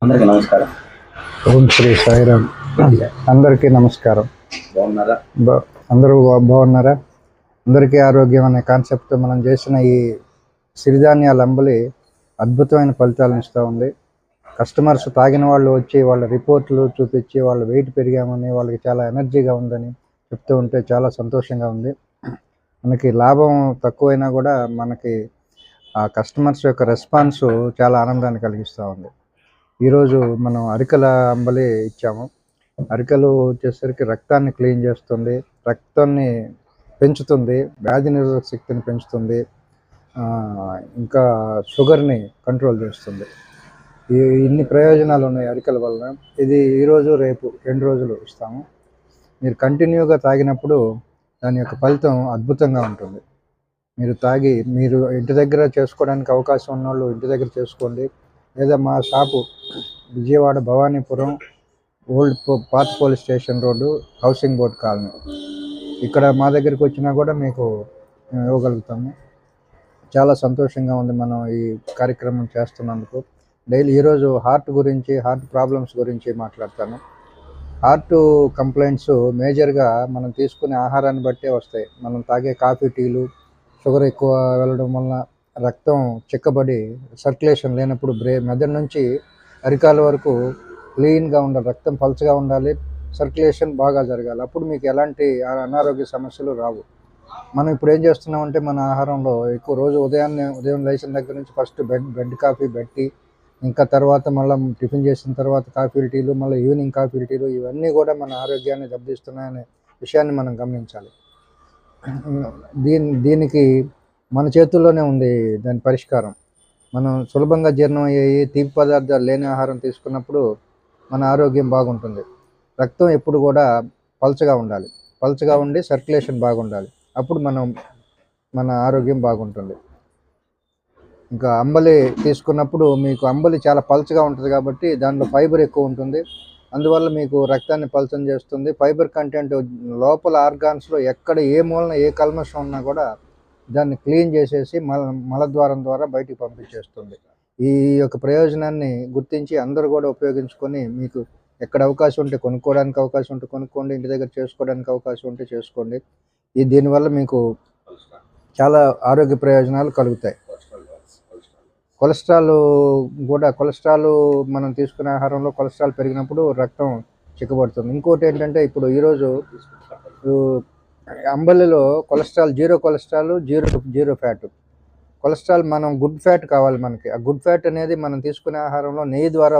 అందరికీ నమస్కారం. ఓం శ్రీ సాయిరామ్. అందరికీ నమస్కారం. బాగున్నారా? అందరూ బాగున్నారా? అందరికీ ఆరోగ్యం అనే కాన్సెప్ట్తో మనం చేసిన ఈ సిరిధాన్యాల అంబలి అద్భుతమైన ఫలితాలను ఇస్తూ ఉంది. కస్టమర్స్ తాగిన వాళ్ళు వచ్చి వాళ్ళ రిపోర్ట్లు చూపించి వాళ్ళు వెయిట్ పెరిగామని, వాళ్ళకి చాలా ఎనర్జీగా ఉందని చెప్తూ ఉంటే చాలా సంతోషంగా ఉంది. మనకి లాభం తక్కువైనా కూడా మనకి ఆ కస్టమర్స్ యొక్క రెస్పాన్స్ చాలా ఆనందాన్ని కలిగిస్తూ ఉంది. ఈరోజు మనం అరికల అంబలి ఇచ్చాము. అరికలు వచ్చేసరికి రక్తాన్ని క్లీన్ చేస్తుంది, రక్తాన్ని పెంచుతుంది, వ్యాధి నిరోధక శక్తిని పెంచుతుంది, ఇంకా షుగర్ని కంట్రోల్ చేస్తుంది. ఇన్ని ప్రయోజనాలు ఉన్నాయి అరికల వలన. ఇది ఈరోజు రేపు 2 రోజులు ఇస్తాము. మీరు కంటిన్యూగా తాగినప్పుడు దాని యొక్క ఫలితం అద్భుతంగా ఉంటుంది. మీరు ఇంటి దగ్గర చేసుకోవడానికి అవకాశం ఉన్నవాళ్ళు ఇంటి దగ్గర చేసుకోండి, లేదా మా షాపు విజయవాడ భవానీపురం ఓల్డ్ పాత police station road, housing board colony. ఇక్కడ మా దగ్గరికి వచ్చినా కూడా మీకు ఇవ్వగలుగుతాము. చాలా సంతోషంగా ఉంది మనం ఈ కార్యక్రమం చేస్తున్నందుకు. డైలీ ఈరోజు హార్ట్ ప్రాబ్లమ్స్ గురించి మాట్లాడతాను. హార్ట్ కంప్లైంట్స్ మేజర్గా మనం తీసుకునే ఆహారాన్ని బట్టే వస్తాయి. మనం తాగే కాఫీ, టీలు, షుగర్ ఎక్కువ వెళ్ళడం వలన రక్తం చిక్కబడి సర్క్యులేషన్ లేనప్పుడు మెదడు నుంచి అరికాల వరకు క్లీన్గా ఉండాలి, రక్తం పల్చగా ఉండాలి, సర్క్యులేషన్ బాగా జరగాలి. అప్పుడు మీకు ఎలాంటి అనారోగ్య సమస్యలు రావు. మనం ఇప్పుడు ఏం చేస్తున్నామంటే మన ఆహారంలో ఎక్కువ రోజు ఉదయం లేచిన దగ్గర నుంచి first bed coffee, bed tea, ఇంకా తర్వాత మళ్ళీ టిఫిన్ చేసిన తర్వాత కాఫీలు, టీలు, మళ్ళీ ఈవినింగ్ కాఫీలు, టీలు, ఇవన్నీ కూడా మన ఆరోగ్యాన్ని దెబ్బతీస్తున్నాయనే విషయాన్ని మనం గమనించాలి. దీనికి మన చేతుల్లోనే ఉంది దాని పరిష్కారం. మనం సులభంగా జీర్ణం అయ్యేవి తీపి పదార్థాలు లేని ఆహారం తీసుకున్నప్పుడు మన ఆరోగ్యం బాగుంటుంది. రక్తం ఎప్పుడు కూడా పల్చగా ఉండి సర్క్యులేషన్ బాగుండాలి. అప్పుడు మన ఆరోగ్యం బాగుంటుంది. ఇంకా అంబలి తీసుకున్నప్పుడు మీకు అంబలి చాలా పల్చగా ఉంటుంది కాబట్టి దాంట్లో ఫైబర్ ఎక్కువ ఉంటుంది. అందువల్ల మీకు రక్తాన్ని పల్చం చేస్తుంది. ఫైబర్ కంటెంట్ లోపల ఆర్గాన్స్లో ఎక్కడ ఏ మూలన ఏ కల్మషం ఉన్నా కూడా దాన్ని క్లీన్ చేసేసి మలద్వారం ద్వారా బయటికి పంపించేస్తుంది. ఈ యొక్క ప్రయోజనాన్ని గుర్తించి అందరూ కూడా ఉపయోగించుకొని, మీకు ఎక్కడ అవకాశం ఉంటే కొనుక్కోవడానికి అవకాశం ఉంటే కొనుక్కోండి, ఇంటి దగ్గర చేసుకోవడానికి అవకాశం ఉంటే చేసుకోండి. దీనివల్ల మీకు చాలా ఆరోగ్య ప్రయోజనాలు కలుగుతాయి. కొలెస్ట్రాల్ మనం తీసుకునే ఆహారంలో కొలెస్ట్రాల్ పెరిగినప్పుడు రక్తం చిక్కబడుతుంది. ఇంకోటి ఏంటంటే ఇప్పుడు ఈరోజు అంబలిలో కొలెస్ట్రాల్, జీరో ఫ్యాట్. కొలెస్ట్రాల్ మనం గుడ్ ఫ్యాట్ కావాలి మనకి. ఆ గుడ్ ఫ్యాట్ అనేది మనం తీసుకునే ఆహారంలో నెయ్యి ద్వారా